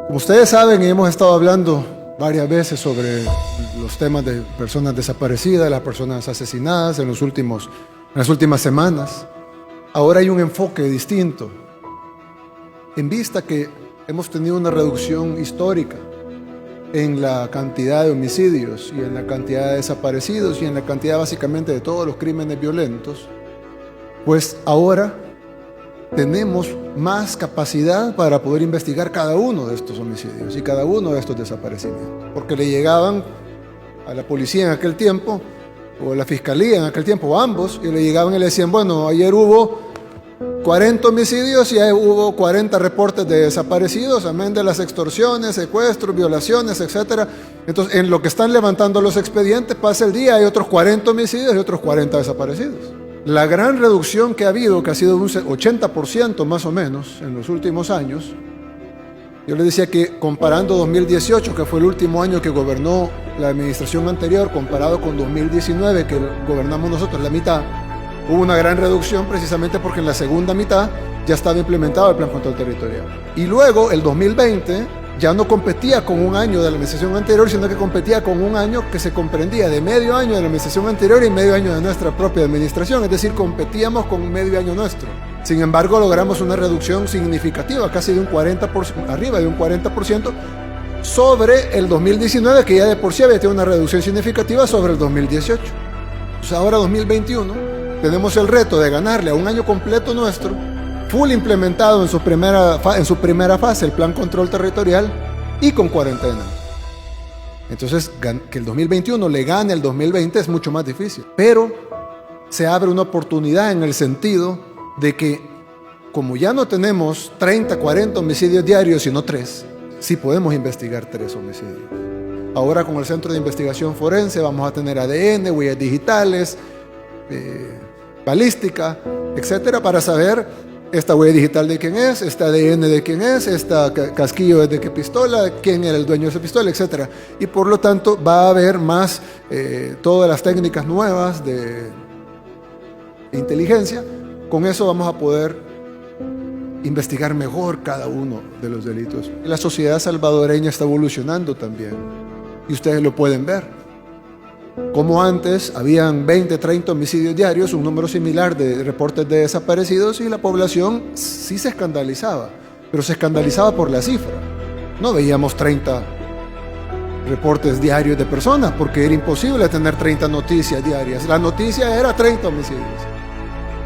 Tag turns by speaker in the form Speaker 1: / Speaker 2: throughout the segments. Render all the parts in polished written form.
Speaker 1: Como ustedes saben, hemos estado hablando varias veces sobre los temas de personas desaparecidas, las personas asesinadas en las últimas semanas. Ahora hay un enfoque distinto, en vista que hemos tenido una reducción histórica en la cantidad de homicidios y en la cantidad de desaparecidos y en la cantidad básicamente de todos los crímenes violentos. Pues ahora tenemos más capacidad para poder investigar cada uno de estos homicidios y cada uno de estos desaparecimientos, porque le llegaban a la policía en aquel tiempo, o a la fiscalía en aquel tiempo, o ambos, y le llegaban y le decían, bueno, ayer hubo 40 homicidios y hubo 40 reportes de desaparecidos, amén de las extorsiones, secuestros, violaciones, etc. Entonces, en lo que están levantando los expedientes, pasa el día, hay otros 40 homicidios y otros 40 desaparecidos. La gran reducción que ha habido, que ha sido de un 80% más o menos en los últimos años, yo les decía que comparando 2018, que fue el último año que gobernó la administración anterior, comparado con 2019, que gobernamos nosotros la mitad, hubo una gran reducción precisamente porque en la segunda mitad ya estaba implementado el Plan Control Territorial. Y luego, el 2020, ya no competía con un año de la administración anterior, sino que competía con un año que se comprendía de medio año de la administración anterior y medio año de nuestra propia administración, es decir, competíamos con medio año nuestro. Sin embargo, logramos una reducción significativa, casi de un 40%, arriba de un 40%, sobre el 2019, que ya de por sí había tenido una reducción significativa sobre el 2018. Pues ahora, 2021, tenemos el reto de ganarle a un año completo nuestro, full implementado en su primera fase, el Plan Control Territorial, y con cuarentena. Entonces, que el 2021 le gane al 2020 es mucho más difícil. Pero se abre una oportunidad en el sentido de que, como ya no tenemos 30, 40 homicidios diarios, sino 3, sí podemos investigar 3 homicidios. Ahora con el Centro de Investigación Forense vamos a tener ADN, huellas digitales, balística, etcétera, para saber esta huella digital de quién es, este ADN de quién es, esta casquillo es de qué pistola, quién era el dueño de esa pistola, etcétera. Y por lo tanto va a haber más todas las técnicas nuevas de inteligencia. Con eso vamos a poder investigar mejor cada uno de los delitos. La sociedad salvadoreña está evolucionando también, y ustedes lo pueden ver. Como antes habían 20, 30 homicidios diarios, un número similar de reportes de desaparecidos, y la población sí se escandalizaba, pero se escandalizaba por la cifra. No veíamos 30 reportes diarios de personas, porque era imposible tener 30 noticias diarias. La noticia era 30 homicidios.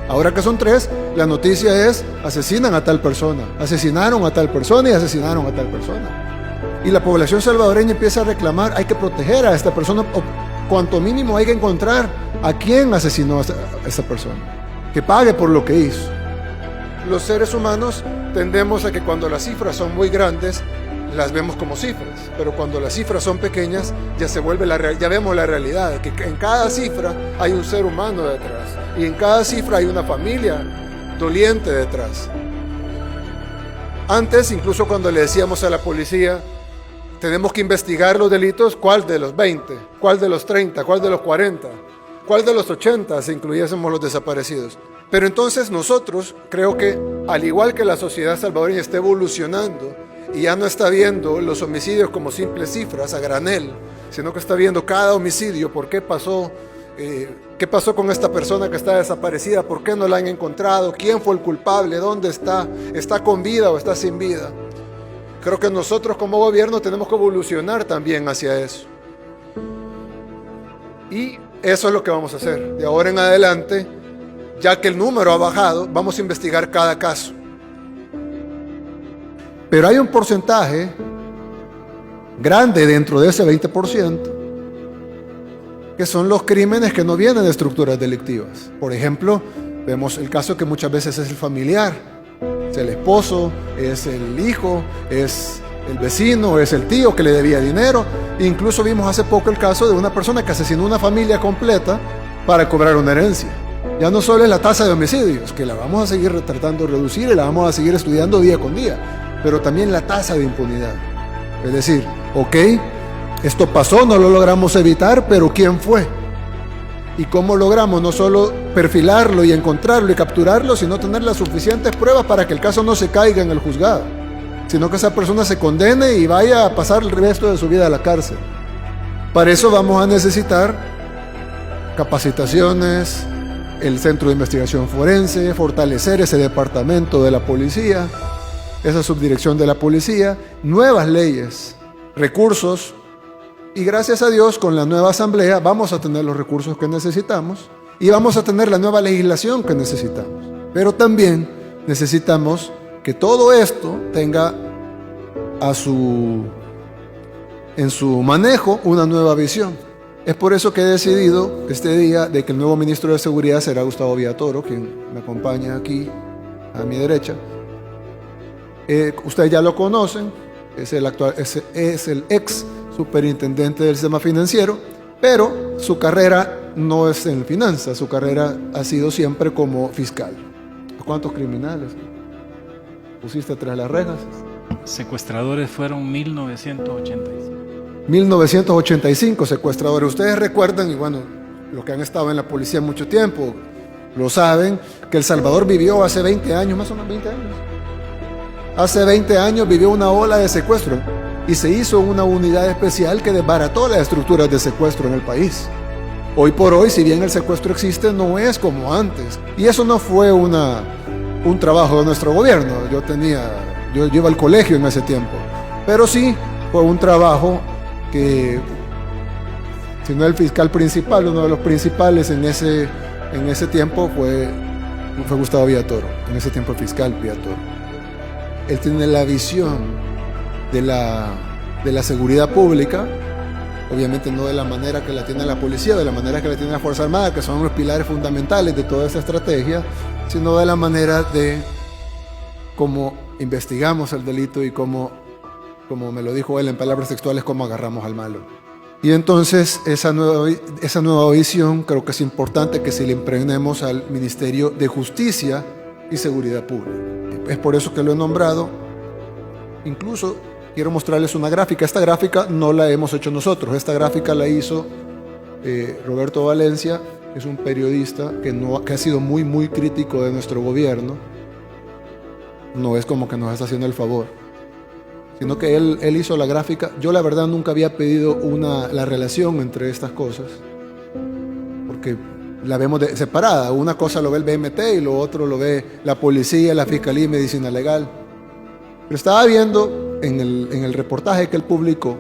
Speaker 1: Ahora que son 3, la noticia es: asesinan a tal persona, asesinaron a tal persona y asesinaron a tal persona. Y la población salvadoreña empieza a reclamar: hay que proteger a esta persona, o cuanto mínimo hay que encontrar a quién asesinó a esa persona, que pague por lo que hizo. Los seres humanos tendemos a que cuando las cifras son muy grandes, las vemos como cifras, pero cuando las cifras son pequeñas, ya vemos la realidad, de que en cada cifra hay un ser humano detrás, y en cada cifra hay una familia doliente detrás. Antes, incluso cuando le decíamos a la policía: tenemos que investigar los delitos, ¿cuál de los 20? ¿Cuál de los 30? ¿Cuál de los 40? ¿Cuál de los 80? Si incluyésemos los desaparecidos. Pero entonces nosotros, creo que al igual que la sociedad salvadoreña está evolucionando y ya no está viendo los homicidios como simples cifras a granel, sino que está viendo cada homicidio, por qué pasó, qué pasó con esta persona que está desaparecida, por qué no la han encontrado, quién fue el culpable, dónde está con vida o está sin vida. Creo que nosotros como gobierno tenemos que evolucionar también hacia eso. Y eso es lo que vamos a hacer. De ahora en adelante, ya que el número ha bajado, vamos a investigar cada caso. Pero hay un porcentaje grande dentro de ese 20% que son los crímenes que no vienen de estructuras delictivas. Por ejemplo, vemos el caso que muchas veces es el familiar. Es el esposo, es el hijo, es el vecino, es el tío que le debía dinero. Incluso vimos hace poco el caso de una persona que asesinó una familia completa para cobrar una herencia. Ya no solo es la tasa de homicidios, que la vamos a seguir tratando de reducir y la vamos a seguir estudiando día con día, pero también la tasa de impunidad. Es decir, ok, esto pasó, no lo logramos evitar, pero ¿quién fue? ¿Y cómo logramos no solo perfilarlo y encontrarlo y capturarlo, sino tener las suficientes pruebas para que el caso no se caiga en el juzgado? sino que esa persona se condene y vaya a pasar el resto de su vida a la cárcel. Para eso vamos a necesitar capacitaciones, el Centro de Investigación Forense, fortalecer ese departamento de la policía, esa subdirección de la policía, nuevas leyes, recursos, y gracias a Dios con la nueva asamblea vamos a tener los recursos que necesitamos y vamos a tener la nueva legislación que necesitamos. Pero también necesitamos que todo esto tenga en su manejo una nueva visión. Es por eso que he decidido este día de que el nuevo ministro de Seguridad será Gustavo Villatoro, quien me acompaña aquí a mi derecha. Ustedes ya lo conocen, es el ex superintendente del sistema financiero, pero su carrera no es en finanzas, su carrera ha sido siempre como fiscal. ¿Cuántos criminales pusiste tras las rejas?
Speaker 2: Secuestradores fueron 1985.
Speaker 1: 1985 secuestradores. Ustedes recuerdan, y bueno, los que han estado en la policía mucho tiempo, lo saben, que El Salvador vivió hace 20 años, más o menos 20 años. Hace 20 años vivió una ola de secuestro y se hizo una unidad especial que desbarató las estructuras de secuestro en el país. Hoy por hoy, si bien el secuestro existe, no es como antes. Y eso no fue un trabajo de nuestro gobierno. Yo iba al colegio en ese tiempo. Pero sí fue un trabajo que, si no el fiscal principal, uno de los principales en ese tiempo fue Gustavo Villatoro. En ese tiempo el fiscal Villatoro. Él tiene la visión de la seguridad pública, obviamente no de la manera que la tiene la policía, de la manera que la tiene la Fuerza Armada, que son los pilares fundamentales de toda esta estrategia, sino de la manera de cómo investigamos el delito y cómo me lo dijo él en palabras textuales, cómo agarramos al malo. Y entonces esa nueva visión creo que es importante que se le impregnemos al Ministerio de Justicia y Seguridad Pública. Es por eso que lo he nombrado. Incluso quiero mostrarles una gráfica. Esta gráfica no la hemos hecho nosotros. Esta gráfica la hizo Roberto Valencia, que es un periodista que ha sido muy, muy crítico de nuestro gobierno. No es como que nos está haciendo el favor, sino que él hizo la gráfica. Yo la verdad nunca había pedido la relación entre estas cosas, porque la vemos separada. Una cosa lo ve el BMT y lo otro lo ve la policía, la fiscalía y medicina legal. Pero estaba viendo en el reportaje que él publicó,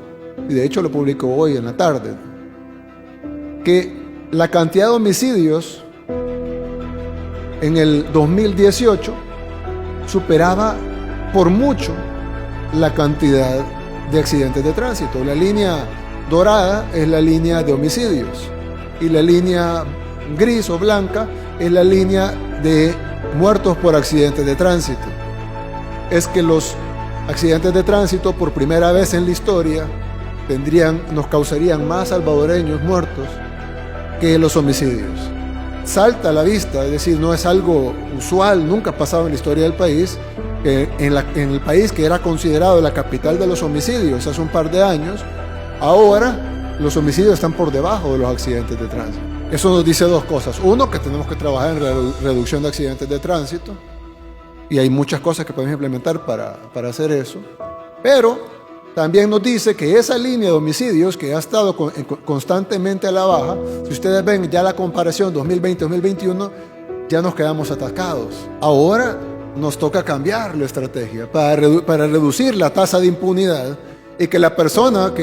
Speaker 1: y de hecho lo publicó hoy en la tarde, que la cantidad de homicidios en el 2018 superaba por mucho la cantidad de accidentes de tránsito. La línea dorada es la línea de homicidios y la línea gris o blanca es la línea de muertos por accidentes de tránsito. Es que los accidentes de tránsito por primera vez en la historia nos causarían más salvadoreños muertos que los homicidios. Salta a la vista, es decir, no es algo usual, nunca ha pasado en la historia del país, que en el país que era considerado la capital de los homicidios hace un par de años, ahora los homicidios están por debajo de los accidentes de tránsito. Eso nos dice dos cosas. Uno, que tenemos que trabajar en la reducción de accidentes de tránsito, y hay muchas cosas que podemos implementar para hacer eso, pero también nos dice que esa línea de homicidios que ha estado constantemente a la baja, si ustedes ven ya la comparación 2020-2021, ya nos quedamos atascados. Ahora nos toca cambiar la estrategia para reducir la tasa de impunidad y que la persona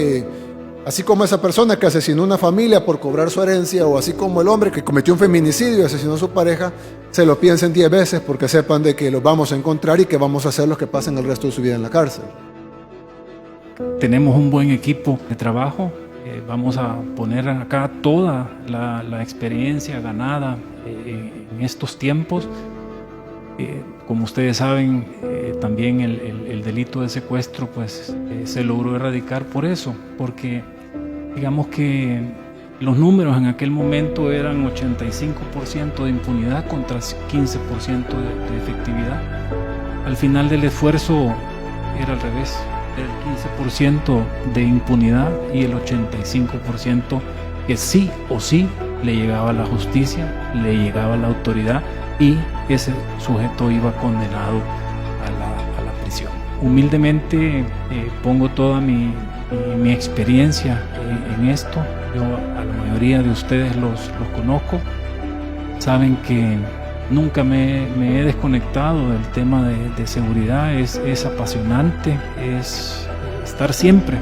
Speaker 1: así como esa persona que asesinó una familia por cobrar su herencia, o así como el hombre que cometió un feminicidio y asesinó a su pareja, se lo piensen 10 veces porque sepan de que los vamos a encontrar y que vamos a hacer los que pasen el resto de su vida en la cárcel.
Speaker 2: Tenemos un buen equipo de trabajo. Vamos a poner acá toda la experiencia ganada en estos tiempos. Como ustedes saben, también el delito de secuestro pues, se logró erradicar por eso, porque digamos que los números en aquel momento eran 85% de impunidad contra 15% de efectividad. Al final del esfuerzo era al revés. El 15% de impunidad y el 85% que sí o sí le llegaba a la justicia, le llegaba a la autoridad y ese sujeto iba condenado a la prisión. humildemente pongo toda mi experiencia en esto. Yo a la mayoría de ustedes los conozco, saben que nunca me he desconectado del tema de seguridad. Es apasionante, es estar siempre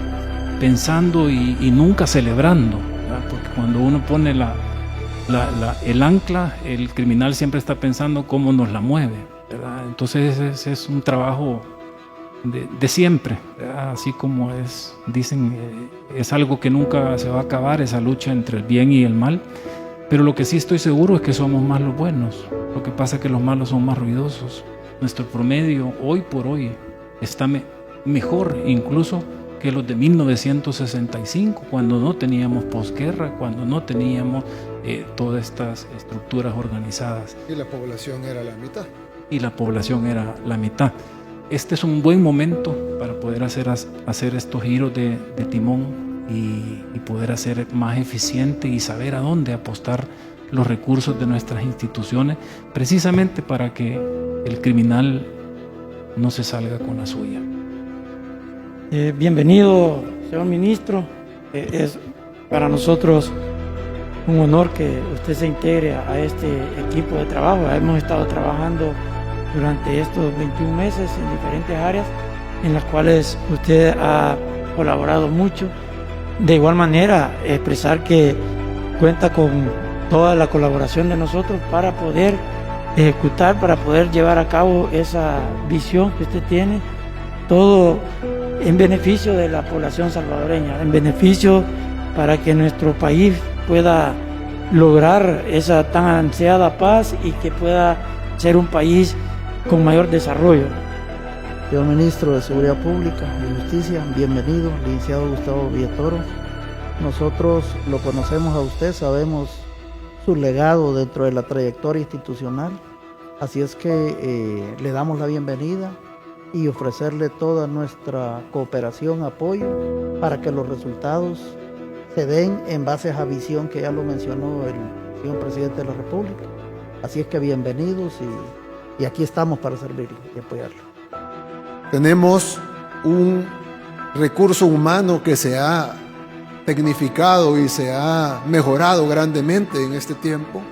Speaker 2: pensando y nunca celebrando, ¿verdad? Porque cuando uno pone el ancla, el criminal siempre está pensando cómo nos la mueve, ¿verdad? Entonces es un trabajo de siempre, ¿verdad? Así como dicen, es algo que nunca se va a acabar, esa lucha entre el bien y el mal. Pero lo que sí estoy seguro es que somos más los buenos. Lo que pasa es que los malos son más ruidosos. Nuestro promedio hoy por hoy está mejor incluso que los de 1965, cuando no teníamos posguerra, cuando no teníamos todas estas estructuras organizadas.
Speaker 1: Y la población era la mitad.
Speaker 2: Y la población era la mitad. Este es un buen momento para poder hacer estos giros de timón y poder hacer más eficiente y saber a dónde apostar los recursos de nuestras instituciones, precisamente para que el criminal no se salga con la suya.
Speaker 3: Bienvenido, señor ministro. Es para nosotros un honor que usted se integre a este equipo de trabajo. Hemos estado trabajando durante estos 21 meses en diferentes áreas en las cuales usted ha colaborado mucho. De igual manera, expresar que cuenta con toda la colaboración de nosotros para poder ejecutar, para poder llevar a cabo esa visión que usted tiene, todo en beneficio de la población salvadoreña, en beneficio para que nuestro país pueda lograr esa tan ansiada paz y que pueda ser un país con mayor desarrollo.
Speaker 4: Señor Ministro de Seguridad Pública y Justicia, bienvenido, licenciado Gustavo Villatoro. Nosotros lo conocemos a usted, sabemos su legado dentro de la trayectoria institucional, así es que le damos la bienvenida y ofrecerle toda nuestra cooperación, apoyo, para que los resultados se den en base a esa visión que ya lo mencionó el señor Presidente de la República. Así es que bienvenidos y aquí estamos para servirle y apoyarlo.
Speaker 1: Tenemos un recurso humano que se ha tecnificado y se ha mejorado grandemente en este tiempo.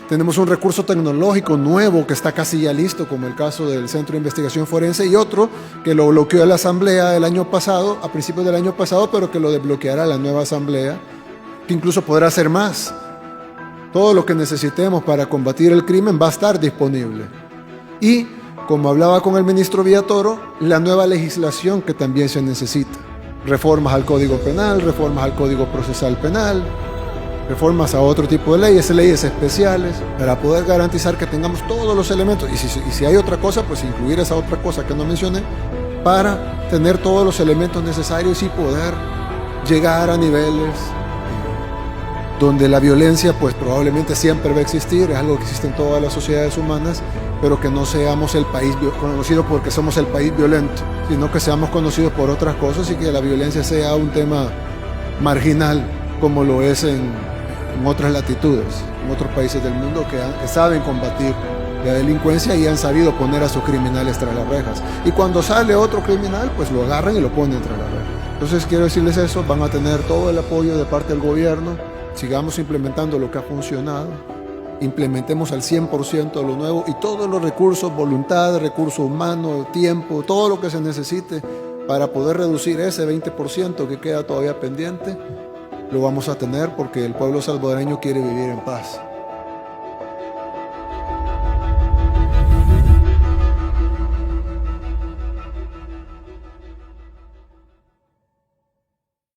Speaker 1: Tenemos un recurso tecnológico nuevo que está casi ya listo, como el caso del Centro de Investigación Forense, y otro que lo bloqueó la Asamblea el año pasado, a principios del año pasado, pero que lo desbloqueará la nueva Asamblea, que incluso podrá hacer más. Todo lo que necesitemos para combatir el crimen va a estar disponible. Y como hablaba con el ministro Villatoro, la nueva legislación que también se necesita. Reformas al Código Penal, reformas al Código Procesal Penal, reformas a otro tipo de leyes especiales, para poder garantizar que tengamos todos los elementos. Y si hay otra cosa, pues incluir esa otra cosa que no mencioné, para tener todos los elementos necesarios y poder llegar a niveles donde la violencia pues probablemente siempre va a existir, es algo que existe en todas las sociedades humanas, pero que no seamos el país conocido porque somos el país violento, sino que seamos conocidos por otras cosas y que la violencia sea un tema marginal, como lo es en otras latitudes, en otros países del mundo que saben combatir la delincuencia y han sabido poner a sus criminales tras las rejas. Y cuando sale otro criminal, pues lo agarran y lo ponen tras las rejas. Entonces quiero decirles eso, van a tener todo el apoyo de parte del gobierno. Sigamos implementando lo que ha funcionado, implementemos al 100% lo nuevo y todos los recursos, voluntad, recurso humano, tiempo, todo lo que se necesite para poder reducir ese 20% que queda todavía pendiente, lo vamos a tener porque el pueblo salvadoreño quiere vivir en paz.